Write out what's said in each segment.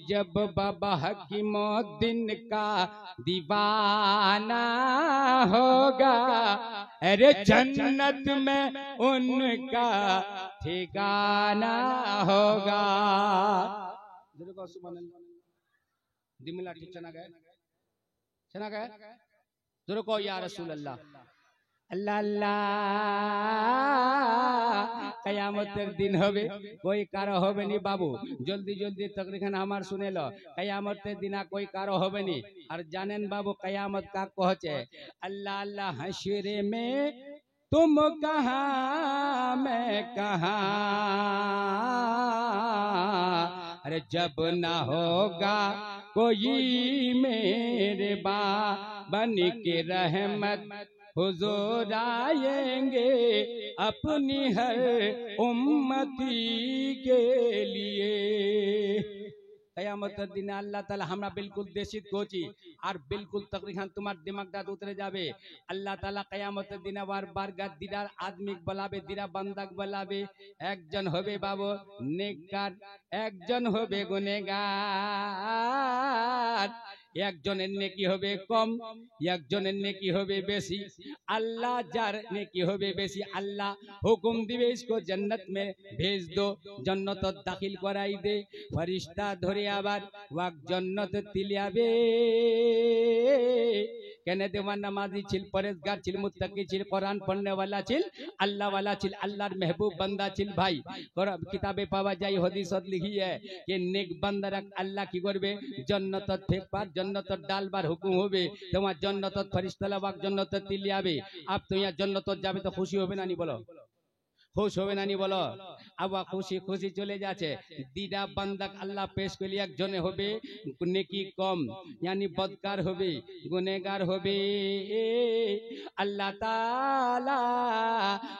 जब बाबा हकीमुद्दीन का दीवाना होगा, अरे जन्नत में उनका ठिकाना होगा। दिमिला ठीक चना गए जोर को या रसूल अल्लाह अल्लाह अल्लाह। कयामतेर दिन होबे कोई कारो होबे नी बाबू, जल्दी जल्दी तकरीखान हमार सुने लो। कयामतेर दिन कोई कारो होबे नी। और जानेन बाबू कयामत का कहचे अल्लाह अल्लाह हशरे में तुम कहाँ मैं कहाँ, अरे जब ना होगा कोई मेरे बन के रहमत हुजूर आएंगे अपनी हर उम्मती के लिए। कयामतेर दिन अल्लाह ताला हमरा बिल्कुल देशित कोची और बिल्कुल तकरीखान तुम्हार दिमाग दाद उतरे जाबे। अल्लाह ताला कयामतेर दिन बार बारगाह दिदार आदमी बलाबे, दिरा बंदाक बलाबे। एक जन होबे बाबू नेककार, एक जन होबे गुनेहगार। एक जनेर नेकी होबे कम, एक जनेर नेकी होबे बेशी। अल्लाह जार नेकी होबे बेशी अल्लाह हुकुम दिबे इसको जन्नत में भेज दो, जन्नत दाखिल कराई दे। फरिश्ता धरे आबार वाक जन्नत तिलियाबे। कहने देवा नमाजी छिल, परहेजगार छिल, मुत्तकी छिल, कुरान पढ़ने वाला छिल, अल्लाह वाला छिल, अल्लाहर महबूब बंदा छिल। भाई किताबे पावा जाय हदीसत लिखी है कि नेक बंदारा अल्लाह की करबे जन्नत फेंकबार, जन्नत डालबार हुकुम होबे। তোমার जन्नत फरिश्ताला वाक जन्नत तिलियाबे। आप तो यहाँ जन्नत जाबे तो खुशी होबे ना नी बोलो, खुश होबे ना नी बोलो। अब खुशी खुशी चले जाचे दिदा बंदाक अल्लाह पेश कर लिया। एक जने होबे नेकी कम यानी बदकार होबे, गुनेहगार होबे। अल्लाह ताला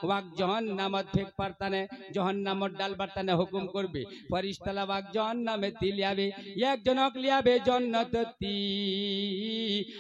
वाक जहन्नामत फेंक पारताने, जहन्नामत डाल पारताने हुकुम करबे। फरिश्ताला वाक जहन्नामे तिलियाबे। एक जनक लियाबे जन्नत ती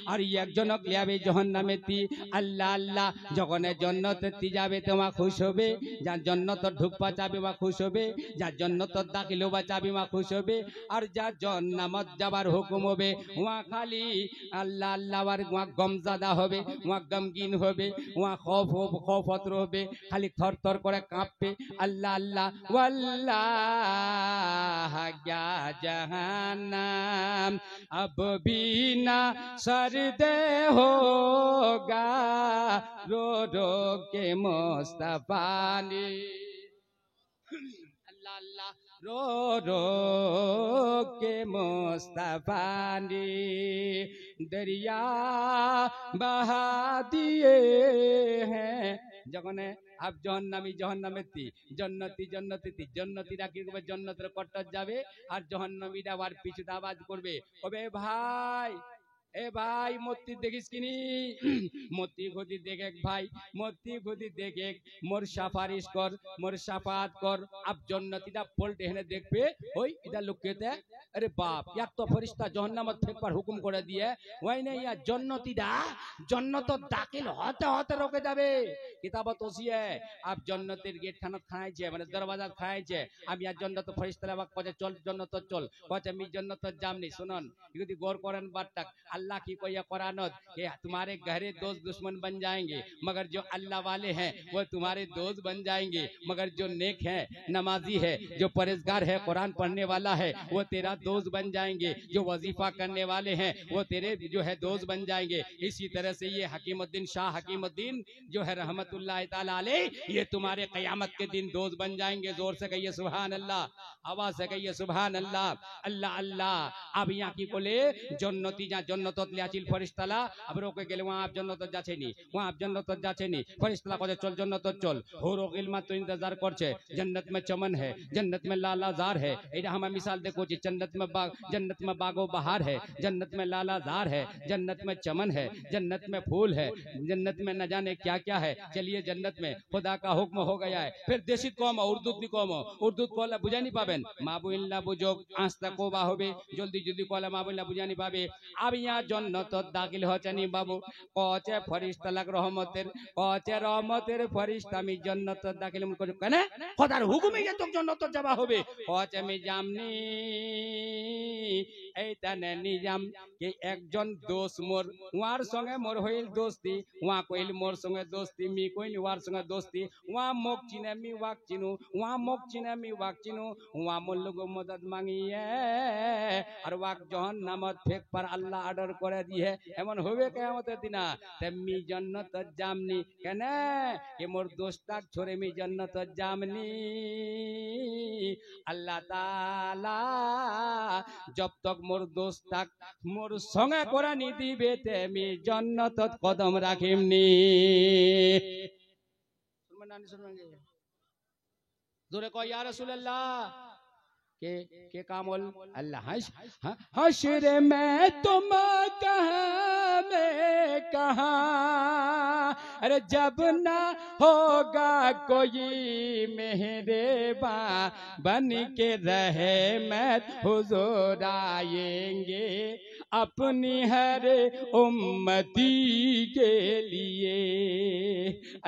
और एक जनक लियाबे जहन्नामे ती। अल्लाह अल्लाह जखने जन्नत ती जाबे तोमा खुश होबे, जा जन्नत ढुकबा चाबे वा खुश होबे, जा जन्नत दाखिल होबा चाबे वा खुश होबे। और जा जहन्नामत जाबार हुकुम होबे वहाँ खाली अल्लाह अल्लाह वार वहाँ गमजादा होबे, वहाँ गमगीन होबे, वहाँ खौफत होबे, खाली थर थर करे काँपबे। अल्लाह अल्लाह वल्लाह क्या जहन्नम अब भी ना सर्दे होगा, रो रो के मुस्तफा ने। अल्लाह अल्लाह रो रो के मुस्तफा ने दरिया बहा दिए हैं। जखने आप जहन्नामी जहन्नामे ती, जन्नती जन्नती ती, जन्नतीरा की करबे जन्नतेर कट्टर जाबे और जहन्नामीरा आबार पिछुते आवाज करबे ओबे भाई ए भाई मोती देखिस किनी मोती खुदी देखे भाई, मोती खुदी देखे मोर साफारिश कर, मोर साफात कर। अब जन्नतीदा पलटे हेने देखबे ओई इदा लुकेते अरे बाप यार तो फरिश्ता जहन्नामत फेंकबार हुकुम करे दिए ওই না ইয়া जन्नतीदा जन्नत दाखिल होते होते रोके जाबे। किताबत ओसिए आप जन्नतेर गेट खाना खाइছে মানে দরওয়াজা খাইছে আমি আর जन्नत फरिश्ताला वाक कहे चल जन्नत चल कहे मी जन्नत जामनी। सुनन যদি गौर करेन बातटा अल्लाह की कोई कुरानत कि तुम्हारे गहरे दोस्त दुश्मन बन जाएंगे, मगर जो अल्लाह वाले हैं वो तुम्हारे दोस्त बन जाएंगे। मगर जो नेक है, नमाजी है, जो परहेजगार है, कुरान पढ़ने वाला है वो तेरा दोस्त बन जाएंगे। जो वजीफा करने वाले हैं वो तेरे जो है दोस्त बन जाएंगे। इसी तरह से ये हकीमुद्दीन शाह हकीमुद्दीन जो है रहमतुल्लाह ताला अलैह ये तुम्हारे कयामत के दिन दोस्त बन जाएंगे। जोर से कहिए सुभान अल्लाह, आवाज से कहिए सुभान अल्लाह। अल्लाह अल्लाह। अब यहाँ की बोले जन्नती जा जन्नत लियाचिल फरिश्ताला अब रोके गेले वहाँ आप जन्नत जाचे नी, वहाँ आप जन्नत जाचे नी। फरिश्ताला कहे चल जन्नत चल, होरो गिलमा तो इंतजार करछे। जन्नत में चमन है, जन्नत में लालाजार है। एटा हम मिसाल देखो जी जन्नत में बागो बहार है, जन्नत में लालाजार है, जन्नत में चमन है, जन्नत में फूल है, जन्नत में न जाने क्या क्या है। चलिए जन्नत में खुदा का हुक्म हो गया है। फिर देशित कौम उर्दू नी कौम उर्दू कोला बुझा नहीं पाबेन माबुइल्ला बुझोक आस्ता कोबा होबे जल्दी जल्दी कोला माबुइल्ला बुझा नहीं पाबे। अब यहाँ जन्नत दाखिल होचेनी बाबू कचे फरिश्ता रहमतेर कचे रहमतेर फरिश्ता मी जन्नत दाखिल कने खुदार हुकुमे ये तो जन्नत जाबा होबे कचे मी जामनी এইটানে নিজাম কি একজন দোষ মোর ওয়ার সঙ্গে মোর হইল দোস্তি ওয়া কইল মোর সঙ্গে দোস্তি মি কইল ওয়ার সঙ্গে দোস্তি ওয়া মোক চিনে মি ওয়াক চিনু ওয়া মোক চিনে মি ওয়াক চিনু ওয়া মোর লোক মদদ মাঙ্গিয়ে আর ওয়াক জাহান্নামত ফেক পার আল্লাহ অর্ডার করে দিয়ে এমন হবে কিয়ামতের দিনা তেমনি জান্নাত জামনি কেন कि मोर दोस्ताक छोड़े मी जन्नत जामनी अल्लाह ताला जब तक मोर दोस्ताक मोर संगे करे नी दिबे ते मी जन्नत कदम राखिमनी जोरे को या रसूलुल्लाह के कामल अल्लाह हश्र में तुम कहाँ मैं कहाँ अरे जब ना होगा कोई मेहरबान बन के रहमत हुजूर आएंगे अपनी हर उम्मती के लिए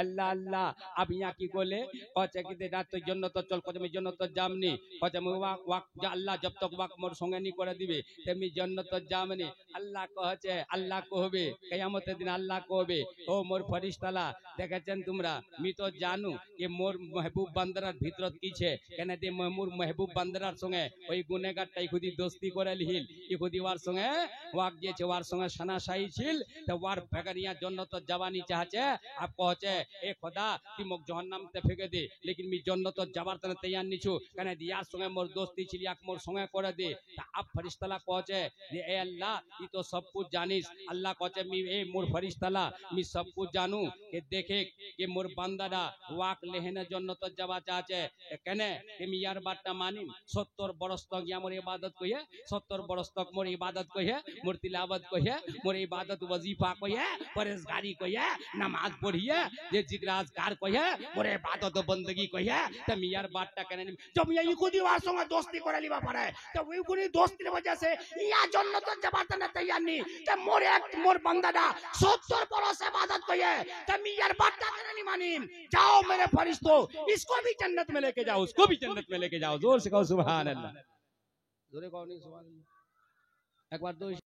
अल्लाह अल्लाह अब यहाँ की बोले कौचे की रात तो जन्नत तो चल कौचे में जन्नत तो जामनी कौचे में वाक अल्लाह जब तक वाक मोर संगे नहीं करे दिबे तेमी जन्नत तो जामनी अल्लाह कहे अल्लाह कहबे कियामतेर दिन अल्लाह कहबे ओ मोर फरिश्ताला देखेছেন তোমরা मी तो जानू कि मोर महबूब बान्दार भितरत की छे केन दे मोर महबूब बान्दार संगे ओई गुनेगारटाई खुदी दोस्ती करे लिहिल इ खुदी वार संगे वाक दिएছে वार संगे सनाशाई छिल तो वार भेगानिया जन्नत जावानी चाहছে आप कहছে ए खुदा तुम মোক जहन्नाम ते फेंके दे लेकिन मी जन्नत जाबार तने तैयार निछु केन दियार संगे मोर दोस्ती छिल याक मोर संगे करे दे ता आप फरिश्ताला कहছে जे ए अल्लाह इ तो सब कुछ जानिस अल्लाह कहছে मी ए मोर फरिश्ताला मी सब कुछ जानू के देखे कि मोर बान्दारा वाक लेहेने जन्नत जावा चाहছে केन कि मी यार बातटा मानी 70 बरस तक या मोर इबादत कहिए 70 बरस तक मोर इबादत कहिए मोर तिलावत कहिए मोर इबादत वजीफा कहिए परहेजगारी कहिए नमाज पढ़िए जे जिक्राजकार कहिए मोर इबादत बंदगी कहिए त मी यार बातटा केन जब ये इकुदी वार संगे दोस्ती करे लिबा पारे त ओई कुनी दोस्तीर वजह से या जन्नत जावा तने तैयार नी त मोर एक मोर बंदादा 70 बरस इबादत कहिए त मी यार बातटा केन नी मानी जाओ मेरे फरिश्तों इसको भी जन्नत में लेके जाओ उसको भी जन्नत में लेके जाओ जोर से कहो सुभान अल्लाह जोरे कहो नहीं सुभान अल्लाह एक बार दो